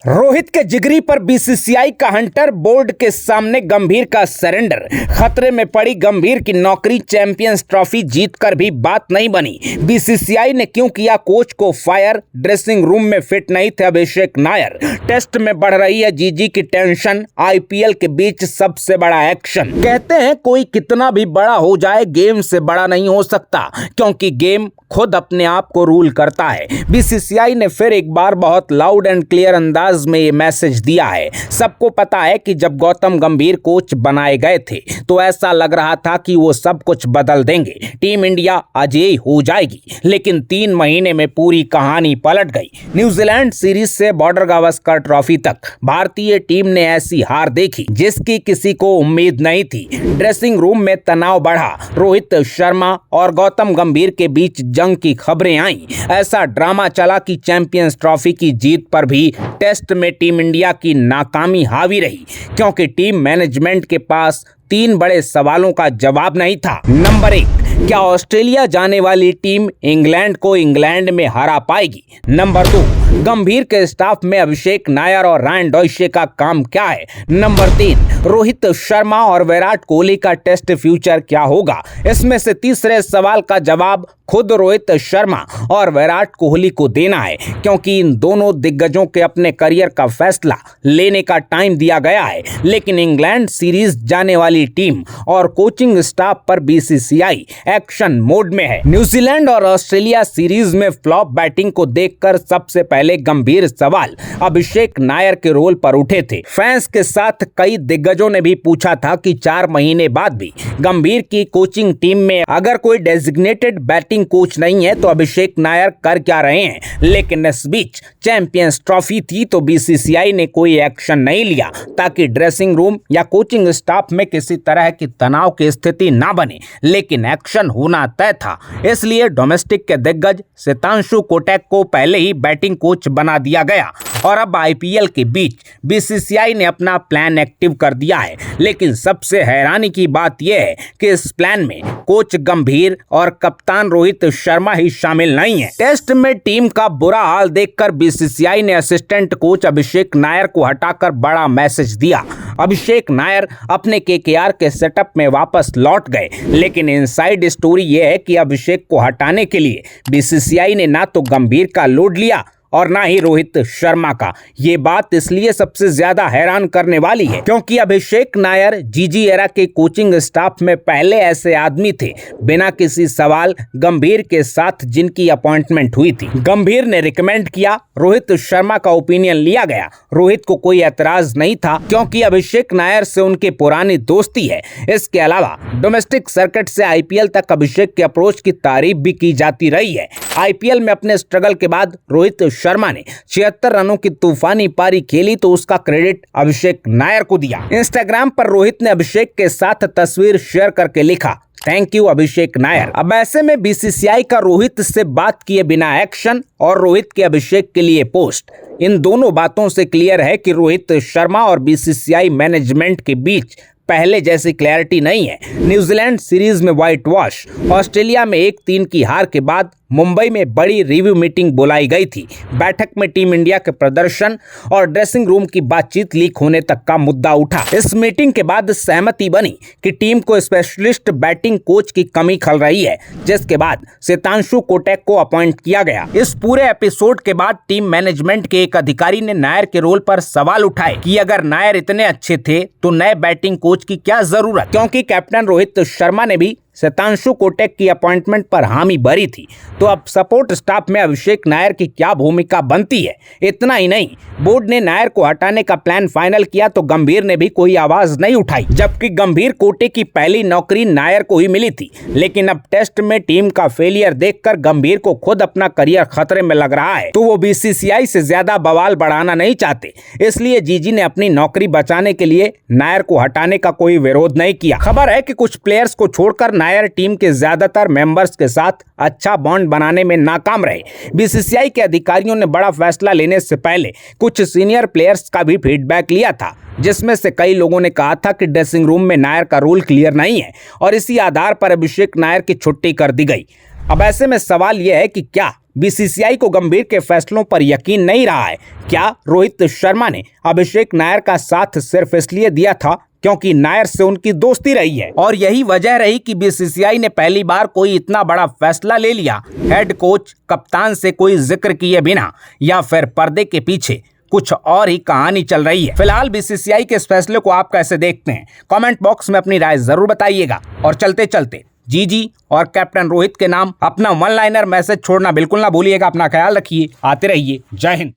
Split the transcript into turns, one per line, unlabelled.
रोहित के जिगरी पर बीसीसीआई का हंटर, बोर्ड के सामने गंभीर का सरेंडर। खतरे में पड़ी गंभीर की नौकरी, चैंपियंस ट्रॉफी जीतकर भी बात नहीं बनी। बीसीसीआई ने क्यों किया कोच को फायर, ड्रेसिंग रूम में फिट नहीं थे अभिषेक नायर। टेस्ट में बढ़ रही है जीजी की टेंशन, आईपीएल के बीच सबसे बड़ा एक्शन। कहते हैं कोई कितना भी बड़ा हो जाए गेम से बड़ा नहीं हो सकता, क्योंकि गेम खुद अपने आप को रूल करता है। बीसीसीआई ने फिर एक बार बहुत लाउड एंड क्लियर अंदाज में ये मैसेज दिया है। सबको पता है कि जब गौतम गंभीर कोच बनाए गए थे तो ऐसा लग रहा था कि वो सब कुछ बदल देंगे, टीम इंडिया अजेय हो जाएगी, लेकिन 3 महीने में पूरी कहानी पलट गई। न्यूजीलैंड सीरीज से बॉर्डर गावस्कर ट्रॉफी तक भारतीय टीम ने ऐसी हार देखी जिसकी किसी को उम्मीद नहीं थी। ड्रेसिंग रूम में तनाव बढ़ा, रोहित शर्मा और गौतम गंभीर के बीच जंग की खबरें आईं। ऐसा ड्रामा चला कि चैंपियंस ट्रॉफी की जीत पर भी टेस्ट में टीम इंडिया की नाकामी हावी रही, क्योंकि टीम मैनेजमेंट के पास 3 बड़े सवालों का जवाब नहीं था। नंबर 1, क्या ऑस्ट्रेलिया जाने वाली टीम इंग्लैंड को इंग्लैंड में हरा पाएगी? नंबर 2, गंभीर के स्टाफ में अभिषेक नायर और रायन डॉयशे का काम क्या है? नंबर 3, रोहित शर्मा और विराट कोहली का टेस्ट फ्यूचर क्या होगा? इसमें से तीसरे सवाल का जवाब खुद रोहित शर्मा और विराट कोहली को देना है, क्योंकि इन दोनों दिग्गजों के अपने करियर का फैसला लेने का टाइम दिया गया है। लेकिन इंग्लैंड सीरीज जाने वाली टीम और कोचिंग स्टाफ पर बीसीसीआई एक्शन मोड में है। न्यूजीलैंड और ऑस्ट्रेलिया सीरीज में फ्लॉप बैटिंग को देखकर सबसे पहले गंभीर सवाल अभिषेक नायर के रोल पर उठे थे। फैंस के साथ कई दिग्गजों ने भी पूछा था कि 4 महीने बाद भी गंभीर की कोचिंग टीम में अगर कोई डेजिग्नेटेड बैटिंग कोच नहीं है तो अभिषेक नायर कर क्या रहे हैं। लेकिन इस बीच चैंपियंस ट्रॉफी थी तो बीसीसीआई ने कोई एक्शन नहीं लिया, ताकि ड्रेसिंग रूम या कोचिंग स्टाफ में किसी तरह की तनाव की स्थिति ना बने। लेकिन एक्शन होना तय था, इसलिए डोमेस्टिक के दिग्गज सितांशु कोटेक को पहले ही बैटिंग कोच बना दिया गया और अब आईपीएल के बीच बीसीसीआई ने अपना प्लान एक्टिव कर दिया है। लेकिन सबसे हैरानी की बात यह है कि इस प्लान में कोच गंभीर और कप्तान रोहित शर्मा ही शामिल नहीं है। टेस्ट में टीम का बुरा हाल देखकर बीसीसीआई ने असिस्टेंट कोच अभिषेक नायर को हटाकर बड़ा मैसेज दिया। अभिषेक नायर अपने केकेआर के सेटअप में वापस लौट गए, लेकिन इनसाइड स्टोरी यह है कि अभिषेक को हटाने के लिए बीसीसीआई ने ना तो गंभीर का लोड लिया और ना ही रोहित शर्मा का। ये बात इसलिए सबसे ज्यादा हैरान करने वाली है क्योंकि अभिषेक नायर जीजी एरा के कोचिंग स्टाफ में पहले ऐसे आदमी थे बिना किसी सवाल गंभीर के साथ जिनकी अपॉइंटमेंट हुई थी। गंभीर ने रिकमेंड किया, रोहित शर्मा का ओपिनियन लिया गया। रोहित को कोई एतराज नहीं था क्योंकि अभिषेक नायर से उनकी पुरानी दोस्ती है। इसके अलावा डोमेस्टिक सर्किट से आईपीएल तक अभिषेक के अप्रोच की तारीफ भी की जाती रही है। आईपीएल में अपने स्ट्रगल के बाद रोहित शर्मा ने 76 रनों की तूफानी पारी खेली तो उसका क्रेडिट अभिषेक नायर को दिया। इंस्टाग्राम पर रोहित ने अभिषेक के साथ तस्वीर शेयर करके लिखा, थैंक यू अभिषेक नायर। अब ऐसे में बीसीसीआई का रोहित से बात किए बिना एक्शन और रोहित के अभिषेक के लिए पोस्ट, इन दोनों बातों से क्लियर है कि रोहित शर्मा और बीसीसीआई मैनेजमेंट के बीच पहले जैसी क्लैरिटी नहीं है। न्यूजीलैंड सीरीज में व्हाइट वॉश, ऑस्ट्रेलिया में 1-3 की हार के बाद मुंबई में बड़ी रिव्यू मीटिंग बुलाई गई थी। बैठक में टीम इंडिया के प्रदर्शन और ड्रेसिंग रूम की बातचीत लीक होने तक का मुद्दा उठा। इस मीटिंग के बाद सहमति बनी कि टीम को स्पेशलिस्ट बैटिंग कोच की कमी खल रही है, जिसके बाद सितांशु कोटेक को अपॉइंट किया गया। इस पूरे एपिसोड के बाद टीम मैनेजमेंट के एक अधिकारी ने नायर के रोल पर सवाल उठाए कि अगर नायर इतने अच्छे थे तो नए बैटिंग कोच की क्या जरूरत, क्योंकि कैप्टन रोहित शर्मा ने भी सितांशु कोटेक की अपॉइंटमेंट पर हामी भरी थी। तो अब सपोर्ट स्टाफ में अभिषेक नायर की क्या भूमिका बनती है? इतना ही नहीं, बोर्ड ने नायर को हटाने का प्लान फाइनल किया तो गंभीर ने भी कोई आवाज नहीं उठाई, जबकि गंभीर कोटे की पहली नौकरी नायर को ही मिली थी। लेकिन अब टेस्ट में टीम का फेलियर देखकर गंभीर को खुद अपना करियर खतरे में लग रहा है, तो वो बीसीसीआई से ज्यादा बवाल बढ़ाना नहीं चाहते। इसलिए जीजी ने अपनी नौकरी बचाने के लिए नायर को हटाने का कोई विरोध नहीं किया। खबर है कि कुछ प्लेयर्स को छोड़कर नायर टीम के ज्यादातर मेंबर्स के साथ अच्छा बॉन्ड बनाने में नाकाम रहे। बीसीसीआई के अधिकारियों ने बड़ा फैसला लेने से पहले कुछ सीनियर प्लेयर्स का भी फीडबैक लिया था, जिसमें से कई लोगों ने कहा था कि ड्रेसिंग रूम में नायर का रोल क्लियर नहीं है और इसी आधार पर अभिषेक नायर की छुट्टी कर दी गई। अब ऐसे में सवाल यह है कि क्या बीसीसीआई को गंभीर के फैसलों पर यकीन नहीं रहा है? क्या रोहित शर्मा ने अभिषेक नायर का साथ सिर्फ इसलिए दिया था क्योंकि नायर से उनकी दोस्ती रही है और यही वजह रही कि बीसीसीआई ने पहली बार कोई इतना बड़ा फैसला ले लिया हेड कोच कप्तान से कोई जिक्र किए बिना, या फिर पर्दे के पीछे कुछ और ही कहानी चल रही है? फिलहाल बीसीसीआई के इस फैसले को आप कैसे देखते हैं? कमेंट बॉक्स में अपनी राय जरूर बताइएगा और चलते चलते जीजी और कैप्टन रोहित के नाम अपना वन लाइनर मैसेज छोड़ना बिल्कुल ना भूलिएगा। अपना ख्याल रखिए, आते रहिए। जय हिंद।